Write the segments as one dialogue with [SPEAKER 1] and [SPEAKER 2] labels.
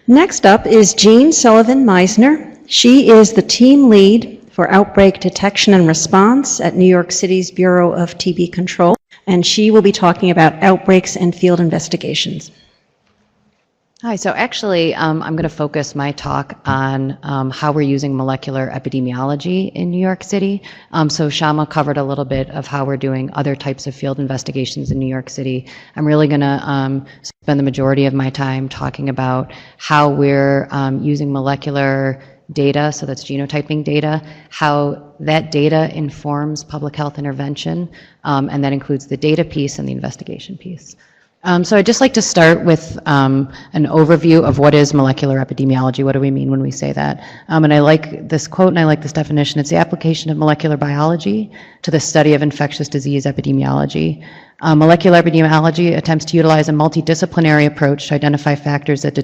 [SPEAKER 1] Next up is Jean Sullivan Meissner. She is the team lead for outbreak detection and response at New York City's Bureau of TB Control, and she will be talking about outbreaks and field investigations.
[SPEAKER 2] Hi, so actually I'm going to focus my talk on how we're using molecular epidemiology in New York City. So Shama covered a little bit of how we're doing other types of field investigations in New York City. I'm really going to spend the majority of my time talking about how we're using molecular data, so that's genotyping data, how that data informs public health intervention, and that includes the data piece and the investigation piece. So I'd just like to start with an overview of what is molecular epidemiology. What do we mean when we say that? And I like this quote and I like this definition. It's the application of molecular biology to the study of infectious disease epidemiology. Molecular epidemiology attempts to utilize a multidisciplinary approach to identify factors that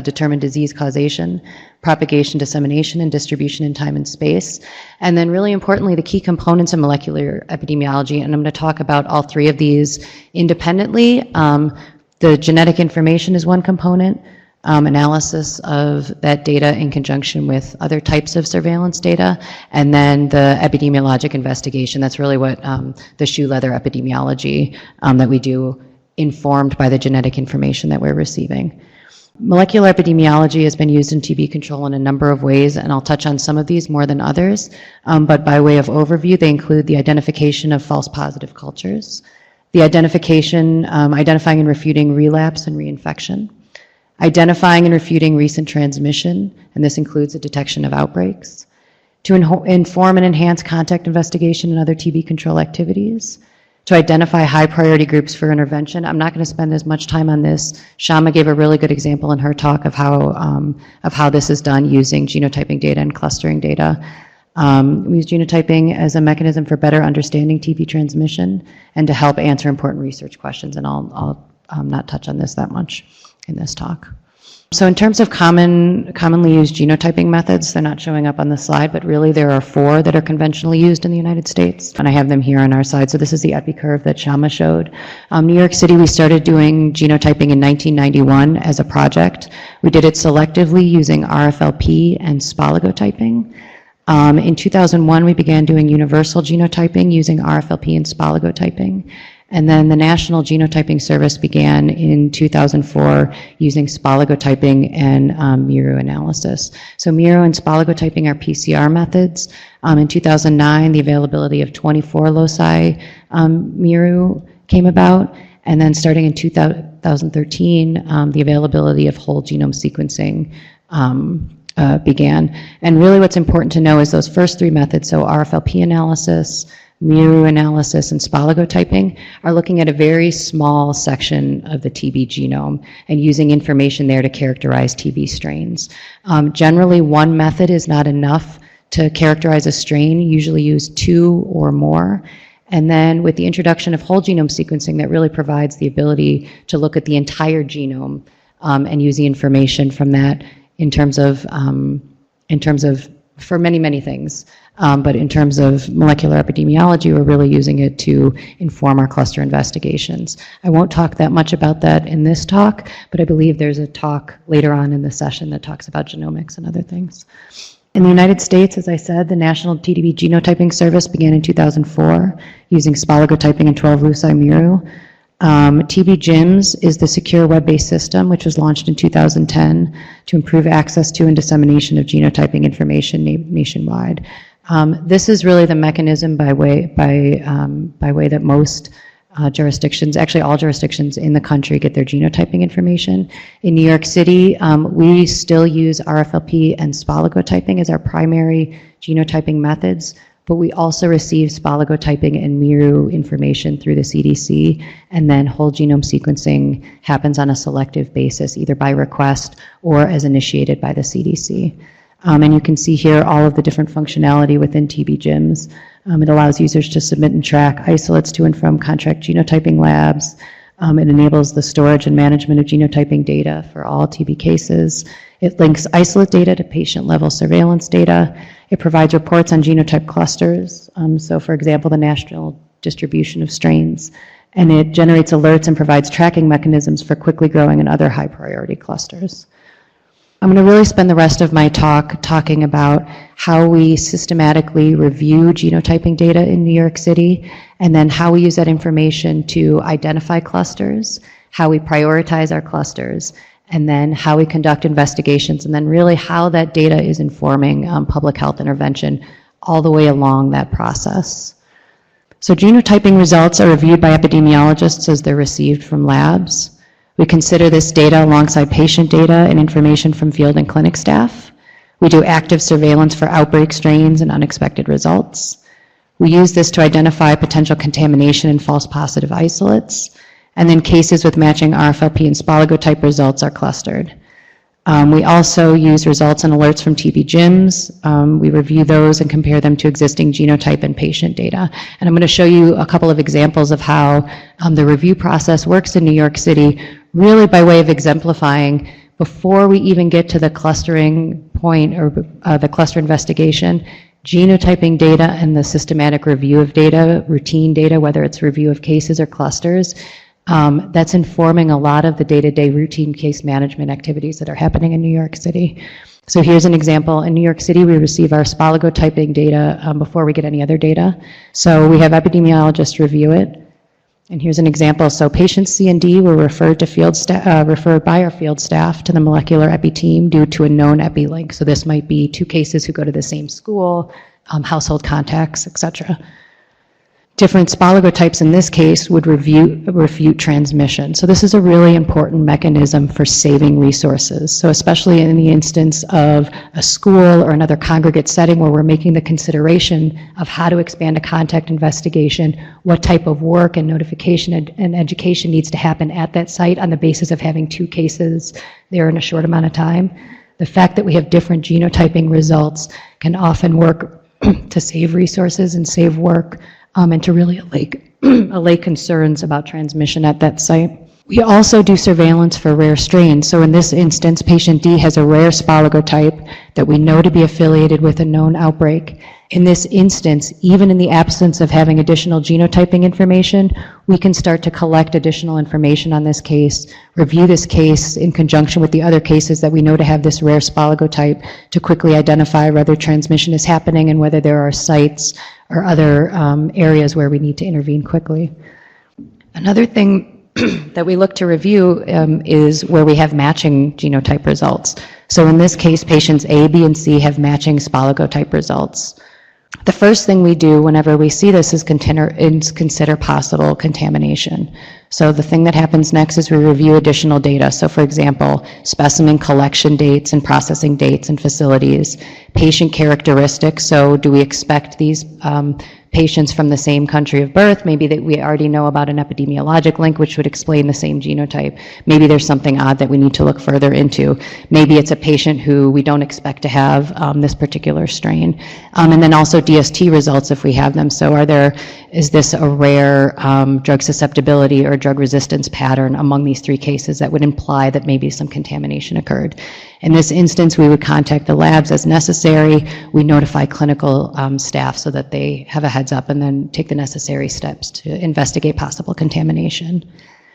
[SPEAKER 2] determine disease causation, propagation, dissemination, and distribution in time and space. And then really importantly, the key components of molecular epidemiology, and I'm going to talk about all three of these independently. The genetic information is one component, analysis of that data in conjunction with other types of surveillance data, and then the epidemiologic investigation. That's really what the shoe leather epidemiology that we do, informed by the genetic information that we're receiving. Molecular epidemiology has been used in TB control in a number of ways, and I'll touch on some of these more than others, but by way of overview, they include the identification of false positive cultures, the identifying and refuting relapse and reinfection, identifying and refuting recent transmission, and this includes the detection of outbreaks, to inform and enhance contact investigation and other TB control activities, to identify high priority groups for intervention. I'm not going to spend as much time on this. Shama gave a really good example in her talk of how this is done using genotyping data and clustering data. We use genotyping as a mechanism for better understanding TB transmission and to help answer important research questions, and I'll not touch on this that much in this talk. So in terms of commonly used genotyping methods, they're not showing up on the slide, but really there are 4 that are conventionally used in the United States, and I have them here on our side. So this is the epi curve that Shama showed. New York City, we started doing genotyping in 1991 as a project. We did it selectively using RFLP and spaligotyping. In 2001, we began doing universal genotyping using RFLP and spaligotyping. And then the National Genotyping Service began in 2004 using spaligotyping and Miru analysis. So Miru and spaligotyping are PCR methods. In 2009, the availability of 24 loci Miru came about. And then starting in 2013, the availability of whole genome sequencing began. And really what's important to know is those first 3 methods, so RFLP analysis, Miru analysis, and spaligotyping, are looking at a very small section of the TB genome and using information there to characterize TB strains. Generally, one method is not enough to characterize a strain. You usually use 2 or more. And then with the introduction of whole genome sequencing, that really provides the ability to look at the entire genome and use the information from that in terms of for many, many things. But in terms of molecular epidemiology, we're really using it to inform our cluster investigations. I won't talk that much about that in this talk, but I believe there's a talk later on in the session that talks about genomics and other things. In the United States, as I said, the National TB Genotyping Service began in 2004 using spaligotyping and 12 loci Miru. TB GIMS is the secure web-based system which was launched in 2010 to improve access to and dissemination of genotyping information nationwide. This is really the mechanism by way that most jurisdictions, actually all jurisdictions in the country, get their genotyping information. In New York City, we still use RFLP and spaligotyping as our primary genotyping methods, but we also receive spaligotyping and Miru information through the CDC, and then whole genome sequencing happens on a selective basis, either by request or as initiated by the CDC. And you can see here all of the different functionality within TB GIMS. It allows users to submit and track isolates to and from contract genotyping labs. It enables the storage and management of genotyping data for all TB cases. It links isolate data to patient-level surveillance data. It provides reports on genotype clusters, so for example, the national distribution of strains. And it generates alerts and provides tracking mechanisms for quickly growing and other high-priority clusters. I'm going to really spend the rest of my talk talking about how we systematically review genotyping data in New York City, and then how we use that information to identify clusters, how we prioritize our clusters, and then how we conduct investigations, and then really how that data is informing public health intervention all the way along that process. So genotyping results are reviewed by epidemiologists as they're received from labs. We consider this data alongside patient data and information from field and clinic staff. We do active surveillance for outbreak strains and unexpected results. We use this to identify potential contamination and false positive isolates. And then cases with matching RFLP and Spalago-type results are clustered. We also use results and alerts from TB GIMS. We review those and compare them to existing genotype and patient data. And I'm going to show you a couple of examples of how the review process works in New York City, really by way of exemplifying, before we even get to the clustering point or the cluster investigation, genotyping data and the systematic review of data, routine data, whether it's review of cases or clusters, that's informing a lot of the day-to-day routine case management activities that are happening in New York City. So here's an example. In New York City, we receive our Spalago-typing data before we get any other data. So we have epidemiologists review it. And here's an example. So patients C and D were referred to referred by our field staff to the molecular epi team due to a known epi link. So this might be two cases who go to the same school, household contacts, etc. Different Spalago-types in this case would refute transmission. So this is a really important mechanism for saving resources. So especially in the instance of a school or another congregate setting where we're making the consideration of how to expand a contact investigation, what type of work and notification and education needs to happen at that site on the basis of having two cases there in a short amount of time. The fact that we have different genotyping results can often work to save resources and save work, and to really allay concerns about transmission at that site. We also do surveillance for rare strains. So in this instance, patient D has a rare Spalago-type that we know to be affiliated with a known outbreak. In this instance, even in the absence of having additional genotyping information, we can start to collect additional information on this case, review this case in conjunction with the other cases that we know to have this rare Spalago-type to quickly identify whether transmission is happening and whether there are sites or other areas where we need to intervene quickly. Another thing that we look to review is where we have matching genotype results. So in this case, patients A, B, and C have matching Spalago-type results. The first thing we do whenever we see this is consider possible contamination. So the thing that happens next is we review additional data. So for example, specimen collection dates and processing dates and facilities, patient characteristics. So do we expect these patients from the same country of birth? Maybe that we already know about an epidemiologic link, which would explain the same genotype. Maybe there's something odd that we need to look further into. Maybe it's a patient who we don't expect to have this particular strain. And then also DST results if we have them. So is this a rare drug susceptibility or drug resistance pattern among these three cases that would imply that maybe some contamination occurred? In this instance, we would contact the labs as necessary. We notify clinical staff so that they have a heads up and then take the necessary steps to investigate possible contamination.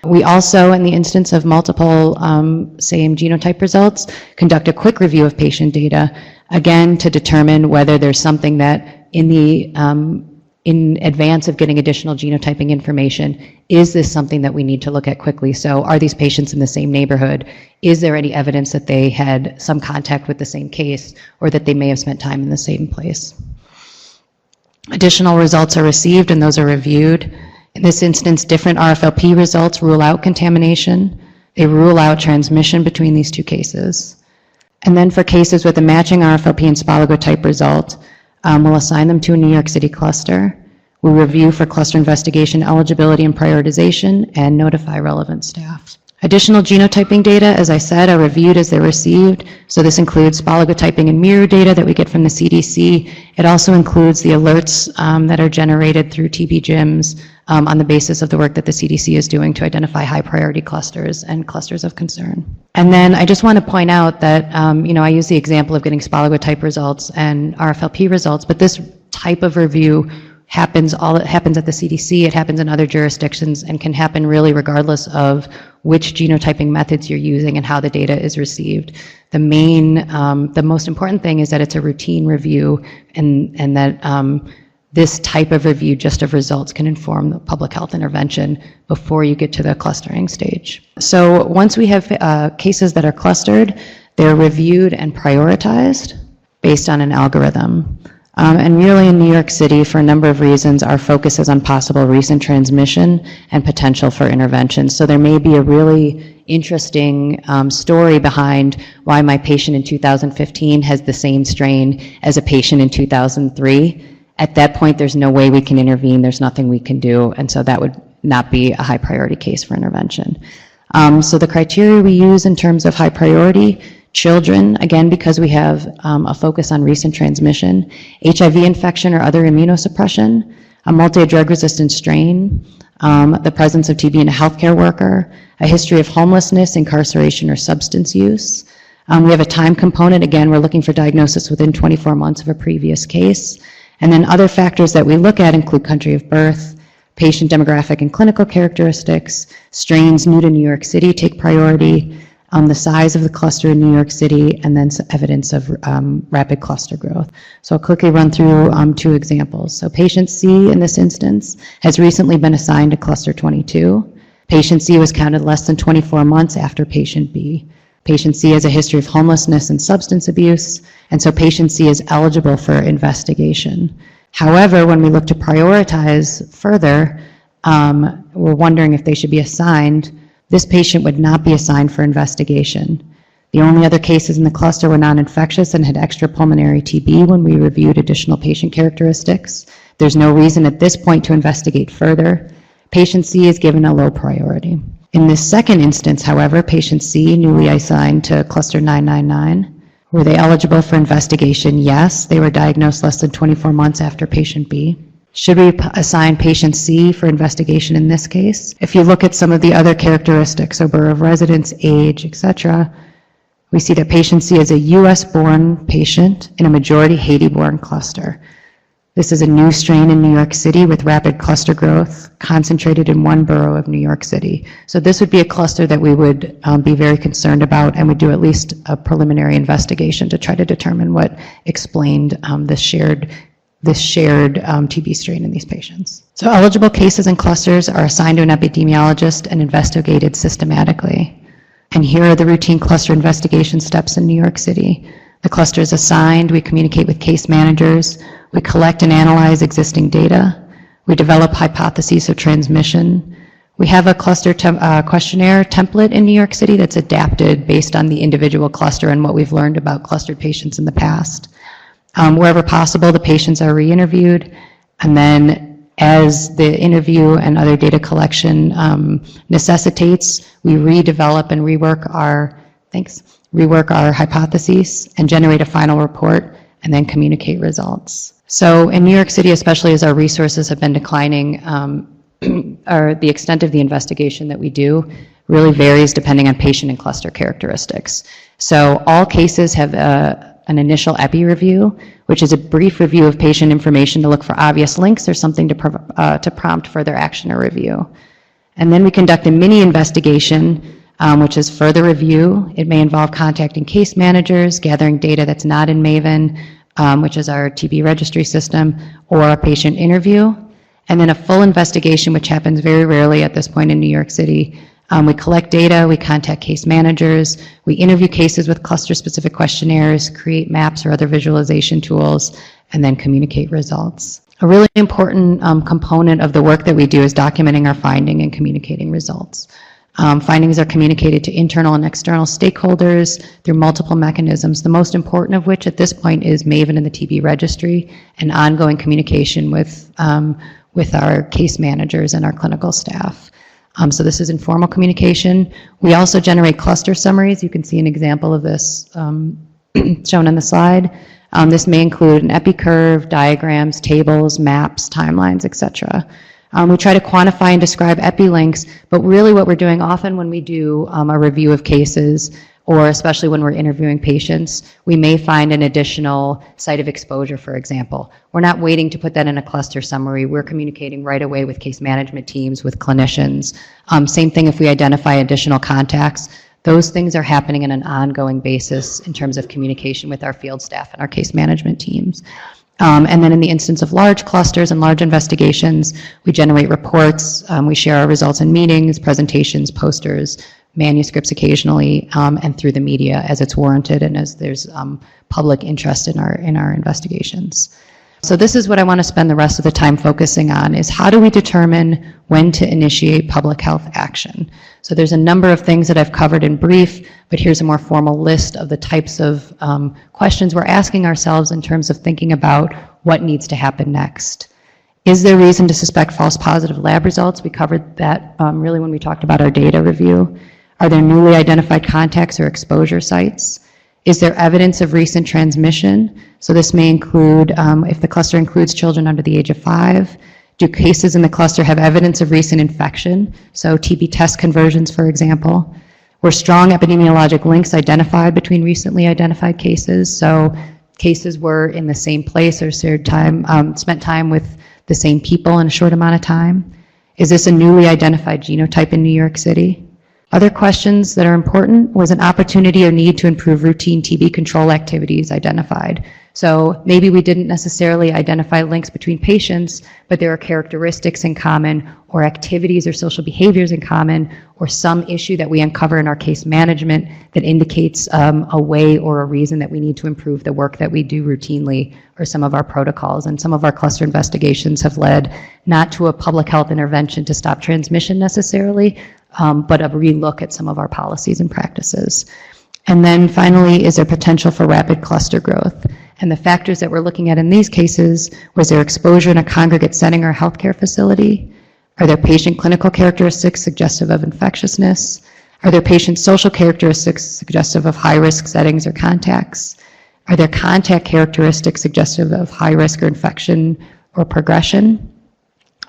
[SPEAKER 2] We also, in the instance of multiple same genotype results, conduct a quick review of patient data, again, to determine whether there's something that in advance of getting additional genotyping information, is this something that we need to look at quickly? So are these patients in the same neighborhood? Is there any evidence that they had some contact with the same case or that they may have spent time in the same place? Additional results are received and those are reviewed. In this instance, different RFLP results rule out contamination. They rule out transmission between these two cases. And then for cases with a matching RFLP and Spalago-type result, we'll assign them to a New York City cluster. We review for cluster investigation eligibility and prioritization and notify relevant staff. Additional genotyping data, as I said, are reviewed as they're received. So this includes Spalago-typing and mirror data that we get from the CDC. It also includes the alerts that are generated through TB GIMS on the basis of the work that the CDC is doing to identify high priority clusters and clusters of concern. And then I just want to point out that, I use the example of getting Spalago-type results and RFLP results, but this type of review happens, all it happens at the CDC, it happens in other jurisdictions, and can happen really regardless of which genotyping methods you're using and how the data is received. The most important thing is that it's a routine review, and that this type of review just of results can inform the public health intervention before you get to the clustering stage. So once we have cases that are clustered, they're reviewed and prioritized based on an algorithm. And really in New York City, for a number of reasons, our focus is on possible recent transmission and potential for intervention. So there may be a really interesting story behind why my patient in 2015 has the same strain as a patient in 2003. At that point, there's no way we can intervene, there's nothing we can do, and so that would not be a high priority case for intervention. So the criteria we use in terms of high priority: children, again, because we have a focus on recent transmission, HIV infection or other immunosuppression, a multi-drug resistant strain, the presence of TB in a healthcare worker, a history of homelessness, incarceration, or substance use. We have a time component. Again, we're looking for diagnosis within 24 months of a previous case. And then other factors that we look at include country of birth, patient demographic and clinical characteristics, strains new to New York City take priority, the size of the cluster in New York City, and then evidence of rapid cluster growth. So I'll quickly run through 2 examples. So patient C in this instance has recently been assigned to cluster 22. Patient C was counted less than 24 months after patient B. Patient C has a history of homelessness and substance abuse, and so patient C is eligible for investigation. However, when we look to prioritize further, we're wondering if they should be assigned. This patient would not be assigned for investigation. The only other cases in the cluster were non-infectious and had extrapulmonary TB when we reviewed additional patient characteristics. There's no reason at this point to investigate further. Patient C is given a low priority. In this second instance, however, patient C, newly assigned to cluster 999, were they eligible for investigation? Yes. They were diagnosed less than 24 months after patient B. Should we assign patient C for investigation in this case? If you look at some of the other characteristics, so borough of residence, age, etc., we see that patient C is a US-born patient in a majority Haiti-born cluster. This is a new strain in New York City with rapid cluster growth concentrated in one borough of New York City. So this would be a cluster that we would be very concerned about, and would do at least a preliminary investigation to try to determine what explained this shared TB strain in these patients. So eligible cases and clusters are assigned to an epidemiologist and investigated systematically. And here are the routine cluster investigation steps in New York City. The cluster is assigned, we communicate with case managers, we collect and analyze existing data, we develop hypotheses of transmission. We have a cluster questionnaire template in New York City that's adapted based on the individual cluster and what we've learned about clustered patients in the past. Wherever possible, the patients are re-interviewed, and then as the interview and other data collection necessitates, we redevelop and rework our hypotheses and generate a final report and then communicate results. So in New York City, especially as our resources have been declining, or the extent of the investigation that we do really varies depending on patient and cluster characteristics. So all cases have an initial epi review, which is a brief review of patient information to look for obvious links or something to prompt further action or review. And then we conduct a mini investigation, which is further review. It may involve contacting case managers, gathering data that's not in Maven, which is our TB registry system, or a patient interview. And then a full investigation, which happens very rarely at this point in New York City. We collect data, we contact case managers, we interview cases with cluster-specific questionnaires, create maps or other visualization tools, and then communicate results. A really important component of the work that we do is documenting our finding and communicating results. Findings are communicated to internal and external stakeholders through multiple mechanisms, the most important of which at this point is Maven and the TB registry, and ongoing communication with our case managers and our clinical staff. So this is informal communication. We also generate cluster summaries. You can see an example of this shown on the slide. This may include an epi curve, diagrams, tables, maps, timelines, etc. We try to quantify and describe epi links, but really what we're doing often when we do a review of cases, or especially when we're interviewing patients, we may find an additional site of exposure, for example. We're not waiting to put that in a cluster summary. We're communicating right away with case management teams, with clinicians. Same thing if we identify additional contacts. Those things are happening on an ongoing basis in terms of communication with our field staff and our case management teams. And then in the instance of large clusters and large investigations, we generate reports, we share our results in meetings, presentations, posters, manuscripts occasionally, and through the media as it's warranted and as there's public interest in our investigations. So this is what I want to spend the rest of the time focusing on, is how do we determine when to initiate public health action? So there's a number of things that I've covered in brief, but here's a more formal list of the types of questions we're asking ourselves in terms of thinking about what needs to happen next. Is there reason to suspect false positive lab results? We covered that really when we talked about our data review. Are there newly identified contacts or exposure sites? Is there evidence of recent transmission? So this may include, if the cluster includes children under the age of 5, do cases in the cluster have evidence of recent infection? So TB test conversions, for example. Were strong epidemiologic links identified between recently identified cases? So cases were in the same place or spent time with the same people in a short amount of time? Is this a newly identified genotype in New York City? Other questions that are important: was an opportunity or need to improve routine TB control activities identified? So maybe we didn't necessarily identify links between patients, but there are characteristics in common, or activities or social behaviors in common, or some issue that we uncover in our case management that indicates a way or a reason that we need to improve the work that we do routinely, or some of our protocols. And some of our cluster investigations have led not to a public health intervention to stop transmission necessarily, but a relook at some of our policies and practices. And then finally, is there potential for rapid cluster growth? And the factors that we're looking at in these cases: was there exposure in a congregate setting or healthcare facility? Are there patient clinical characteristics suggestive of infectiousness? Are there patient social characteristics suggestive of high-risk settings or contacts? Are there contact characteristics suggestive of high risk or infection or progression?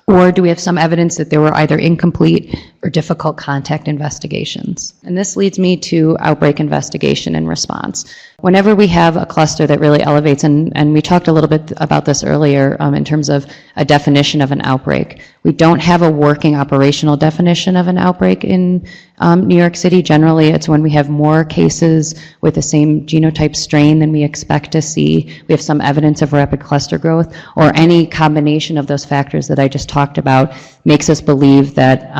[SPEAKER 2] Or do we have some evidence that there were either incomplete or difficult contact investigations? And this leads me to outbreak investigation and response. Whenever we have a cluster that really elevates, and we talked a little bit about this earlier in terms of a definition of an outbreak. We don't have a working operational definition of an outbreak in New York City. Generally, it's when we have more cases with the same genotype strain than we expect to see. We have some evidence of rapid cluster growth, or any combination of those factors that I just talked about makes us believe that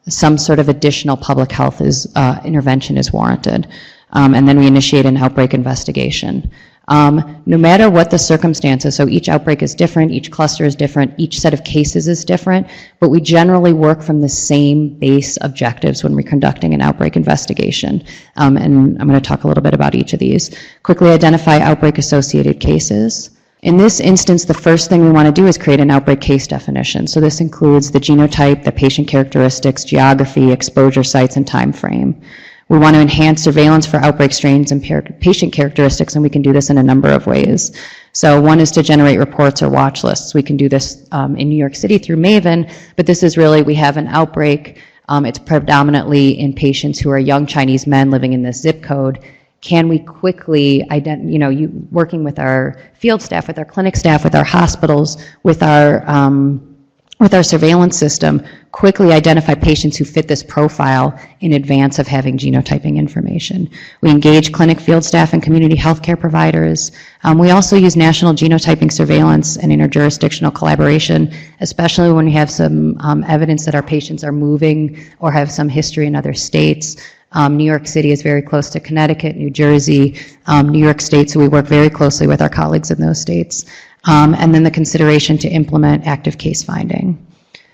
[SPEAKER 2] some sort of additional public health intervention is warranted. And then we initiate an outbreak investigation. No matter what the circumstances, so each outbreak is different, each cluster is different, each set of cases is different, but we generally work from the same base objectives when we're conducting an outbreak investigation. And I'm going to talk a little bit about each of these. Quickly identify outbreak-associated cases. In this instance, the first thing we want to do is create an outbreak case definition. So this includes the genotype, the patient characteristics, geography, exposure sites, and time frame. We want to enhance surveillance for outbreak strains and patient characteristics, and we can do this in a number of ways. So one is to generate reports or watch lists. We can do this in New York City through Maven, but this is really, we have an outbreak. It's predominantly in patients who are young Chinese men living in this zip code. Can we quickly, working with our field staff, with our clinic staff, with our hospitals, with our surveillance system, quickly identify patients who fit this profile in advance of having genotyping information. We engage clinic field staff and community healthcare providers. We also use national genotyping surveillance and interjurisdictional collaboration, especially when we have some evidence that our patients are moving or have some history in other states. New York City is very close to Connecticut, New Jersey, New York State, so we work very closely with our colleagues in those states. And then the consideration to implement active case finding.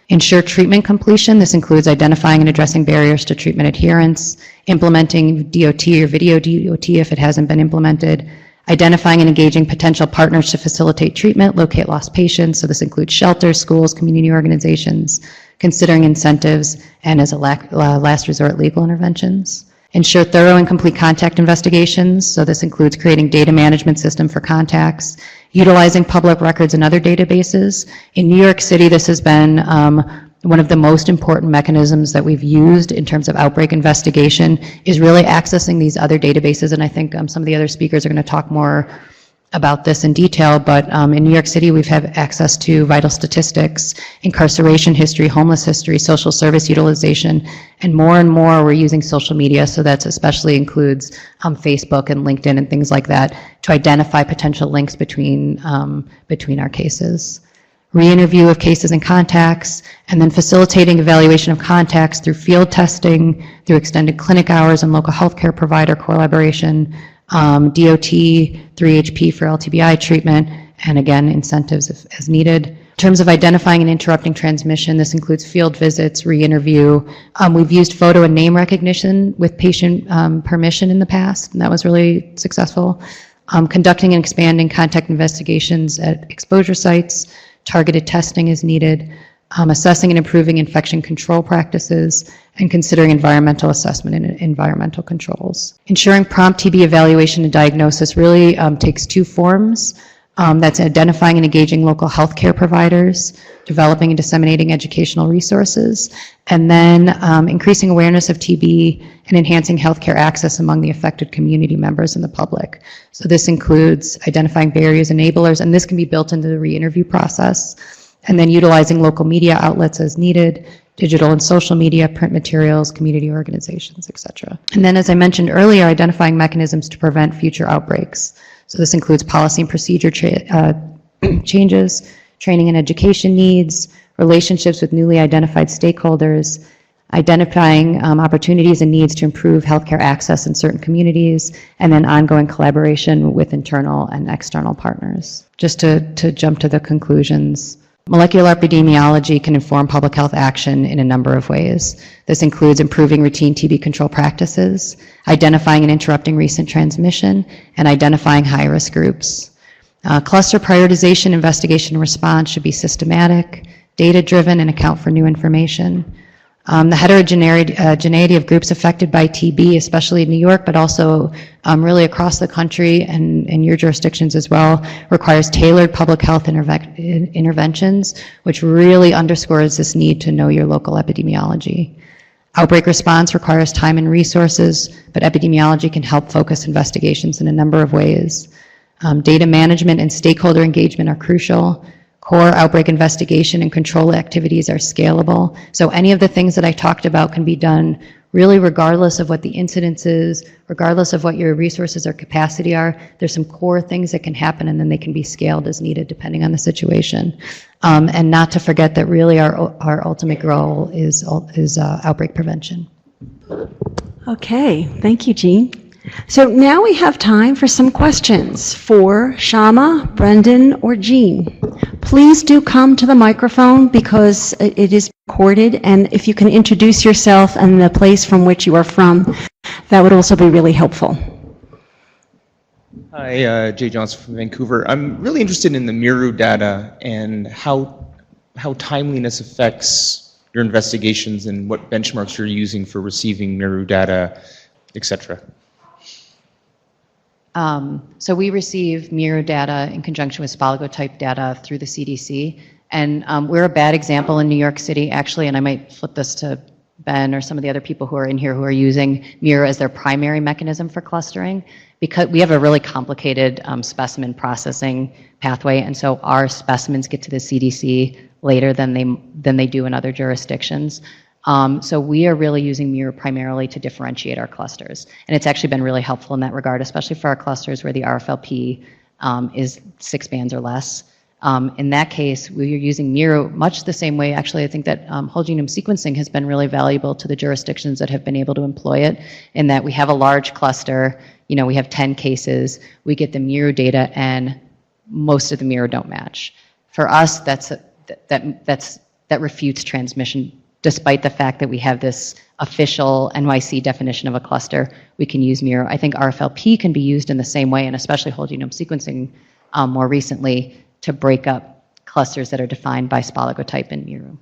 [SPEAKER 2] Ensure treatment completion. This includes identifying and addressing barriers to treatment adherence, implementing DOT or video DOT if it hasn't been implemented, identifying and engaging potential partners to facilitate treatment, locate lost patients. So this includes shelters, schools, community organizations, considering incentives, and as a last resort, legal interventions. Ensure thorough and complete contact investigations. So this includes creating data management system for contacts, utilizing public records and other databases. In New York City, this has been one of the most important mechanisms that we've used in terms of outbreak investigation is really accessing these other databases, and I think some of the other speakers are going to talk more about this in detail, but in New York City we've had access to vital statistics, incarceration history, homeless history, social service utilization, and more we're using social media, so that especially includes Facebook and LinkedIn and things like that, to identify potential links between our cases. Re-interview of cases and contacts, and then facilitating evaluation of contacts through field testing, through extended clinic hours and local healthcare provider collaboration, DOT, 3HP for LTBI treatment, and again, incentives as needed. In terms of identifying and interrupting transmission, this includes field visits, re-interview. We've used photo and name recognition with patient permission in the past, and that was really successful. Conducting and expanding contact investigations at exposure sites, targeted testing is needed, assessing and improving infection control practices, and considering environmental assessment and environmental controls. Ensuring prompt TB evaluation and diagnosis really takes two forms. That's identifying and engaging local healthcare providers, developing and disseminating educational resources, and then increasing awareness of TB and enhancing healthcare access among the affected community members and the public. So this includes identifying barriers, enablers, and this can be built into the re-interview process, and then utilizing local media outlets as needed, digital and social media, print materials, community organizations, et cetera. And then, as I mentioned earlier, identifying mechanisms to prevent future outbreaks. So this includes policy and procedure changes, training and education needs, relationships with newly identified stakeholders, identifying opportunities and needs to improve healthcare access in certain communities, and then ongoing collaboration with internal and external partners. Just to jump to the conclusions. Molecular epidemiology can inform public health action in a number of ways. This includes improving routine TB control practices, identifying and interrupting recent transmission, and identifying high-risk groups. Cluster prioritization, investigation, and response should be systematic, data-driven, and account for new information. The heterogeneity of groups affected by TB, especially in New York, but also really across the country and your jurisdictions as well, requires tailored public health interventions, which really underscores this need to know your local epidemiology. Outbreak response requires time and resources, but epidemiology can help focus investigations in a number of ways. Data management and stakeholder engagement are crucial. Core outbreak investigation and control activities are scalable. So any of the things that I talked about can be done really regardless of what the incidence is, regardless of what your resources or capacity are. There's some core things that can happen, and then they can be scaled as needed depending on the situation. And not to forget that really our ultimate goal is outbreak prevention.
[SPEAKER 1] Okay, thank you, Jean. So now we have time for some questions for Shama, Brendan, or Jean. Please do come to the microphone because it is recorded, and if you can introduce yourself and the place from which you are from, that would also be really helpful.
[SPEAKER 3] Hi, Jay Johnson from Vancouver. I'm really interested in the MIRU data and how timeliness affects your investigations and what benchmarks you're using for receiving MIRU data, et cetera.
[SPEAKER 2] So we receive MIRU data in conjunction with Spalago-type data through the CDC, and we're a bad example in New York City, actually, and I might flip this to Ben or some of the other people who are in here who are using MIRU as their primary mechanism for clustering, because we have a really complicated specimen processing pathway, and so our specimens get to the CDC later than they do in other jurisdictions. So we are really using MIRU primarily to differentiate our clusters. And it's actually been really helpful in that regard, especially for our clusters where the RFLP is 6 bands or less. In that case, we are using MIRU much the same way. Actually, I think that whole genome sequencing has been really valuable to the jurisdictions that have been able to employ it, in that we have a large cluster, we have 10 cases, we get the MIRU data, and most of the MIRU don't match. For us, that refutes transmission. Despite the fact that we have this official NYC definition of a cluster, we can use MIRU. I think RFLP can be used in the same way, and especially whole genome sequencing more recently, to break up clusters that are defined by Spalago type in MIRU.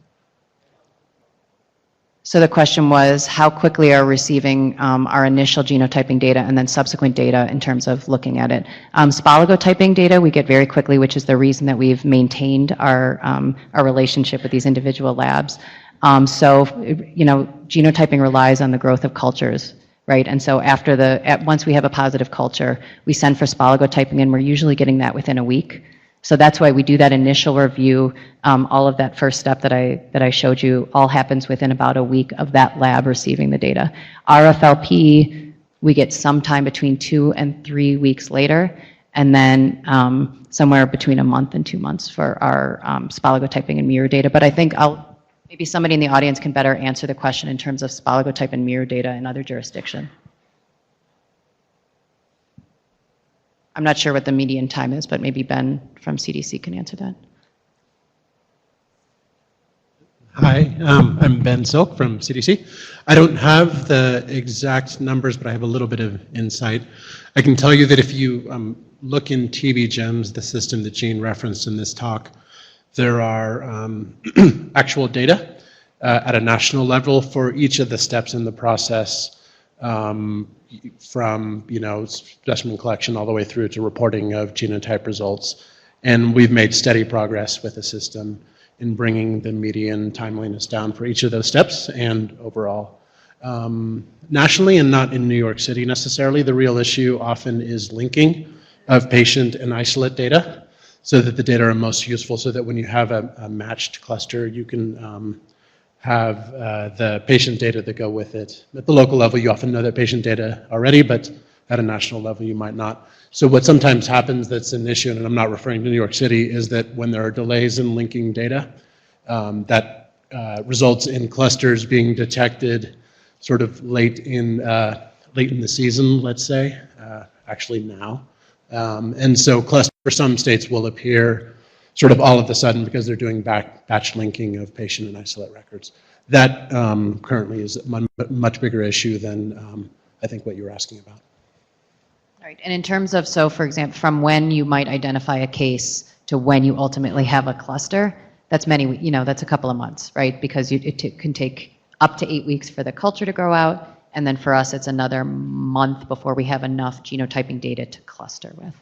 [SPEAKER 2] So the question was, how quickly are we receiving our initial genotyping data and then subsequent data in terms of looking at it? Spalago typing data we get very quickly, which is the reason that we've maintained our relationship with these individual labs. So, genotyping relies on the growth of cultures, right? And so once we have a positive culture, we send for spoligotyping, and we're usually getting that within a week. So that's why we do that initial review. All of that first step that I showed you all happens within about a week of that lab receiving the data. RFLP, we get sometime between 2 and 3 weeks later, and then somewhere between a month and 2 months for our spoligotyping and mirror data. But I think maybe somebody in the audience can better answer the question in terms of spoligotype and mirror data in other jurisdictions. I'm not sure what the median time is, but maybe Ben from CDC can answer that.
[SPEAKER 4] Hi, I'm Ben Silk from CDC. I don't have the exact numbers, but I have a little bit of insight. I can tell you that if you look in TB GEMS, the system that Jean referenced in this talk, there are actual data at a national level for each of the steps in the process, from specimen collection all the way through to reporting of genotype results. And we've made steady progress with the system in bringing the median timeliness down for each of those steps and overall. Nationally, and not in New York City necessarily, the real issue often is linking of patient and isolate data so that the data are most useful, so that when you have a matched cluster, you can have the patient data that go with it. At the local level, you often know that patient data already, but at a national level, you might not. So what sometimes happens that's an issue, and I'm not referring to New York City, is that when there are delays in linking data, that results in clusters being detected sort of late in the season, let's say, actually now. And so clusters for some states will appear sort of all of a sudden because they're doing batch linking of patient and isolate records. That currently is a much bigger issue than I think what you were asking about.
[SPEAKER 2] Right, and in terms of, so for example, from when you might identify a case to when you ultimately have a cluster, that's that's a couple of months, right? Because it can take up to 8 weeks for the culture to grow out, and then for us, it's another month before we have enough genotyping data to cluster with.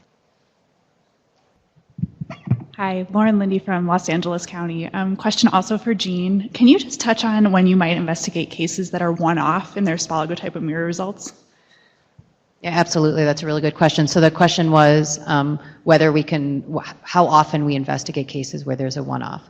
[SPEAKER 5] Hi, Lauren Lindy from Los Angeles County. Question also for Jean. Can you just touch on when you might investigate cases that are one-off in their spoligotype and mirror results?
[SPEAKER 2] Yeah, absolutely. That's a really good question. So the question was whether we can, how often we investigate cases where there's a one-off.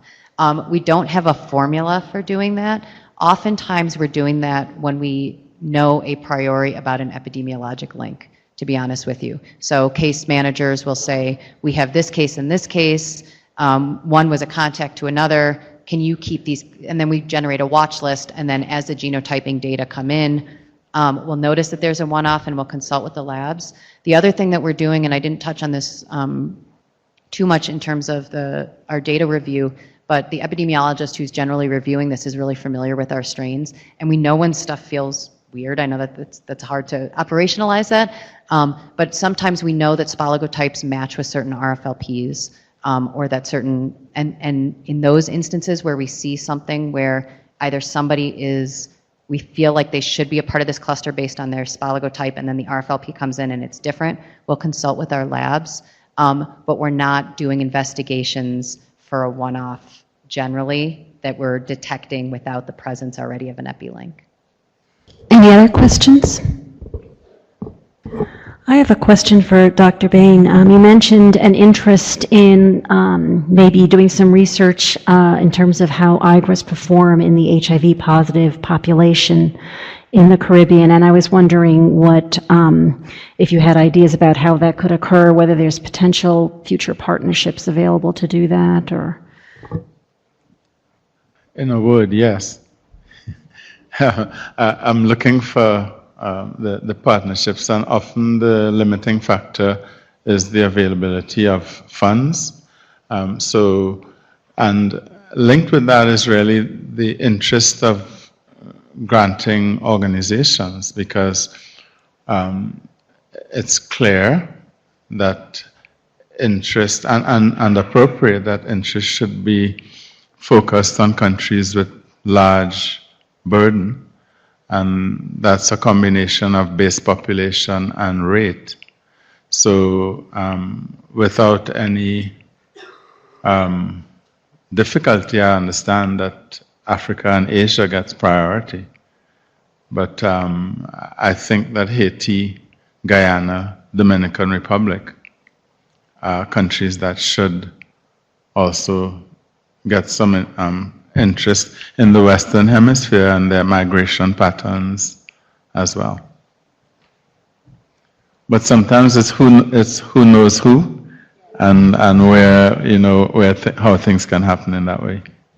[SPEAKER 2] We don't have a formula for doing that. Oftentimes we're doing that when we know a priori about an epidemiologic link, to be honest with you. So case managers will say, we have this case and this case. One was a contact to another. Can you keep these? And then we generate a watch list. And then as the genotyping data come in, we'll notice that there's a one-off and we'll consult with the labs. The other thing that we're doing, and I didn't touch on this too much in terms of our data review, but the epidemiologist who's generally reviewing this is really familiar with our strains, and we know when stuff feels weird. I know that that's hard to operationalize that, but sometimes we know that spoligotypes match with certain RFLPs, or that certain, and in those instances where we see something where either somebody we feel like they should be a part of this cluster based on their spoligotype, and then the RFLP comes in and it's different, we'll consult with our labs, but we're not doing investigations for a one-off generally that we're detecting without the presence already of an epi-link.
[SPEAKER 1] Any other questions? I have a question for Dr. Bain. You mentioned an interest in maybe doing some research in terms of how IGRAs perform in the HIV positive population in the Caribbean, and I was wondering what, if you had ideas about how that could occur, whether there's potential future partnerships available to do that, or?
[SPEAKER 6] In a word, yes. I'm looking for the partnerships, and often the limiting factor is the availability of funds. And linked with that is really the interest of granting organizations, because it's clear that interest and appropriate that interest should be focused on countries with large burden, and that's a combination of base population and rate. So without any difficulty, I understand that Africa and Asia gets priority. But I think that Haiti, Guyana, Dominican Republic are countries that should also get some interest in the Western Hemisphere and their migration patterns as well. But sometimes it's who knows who, and where, you know, how things can happen in that way.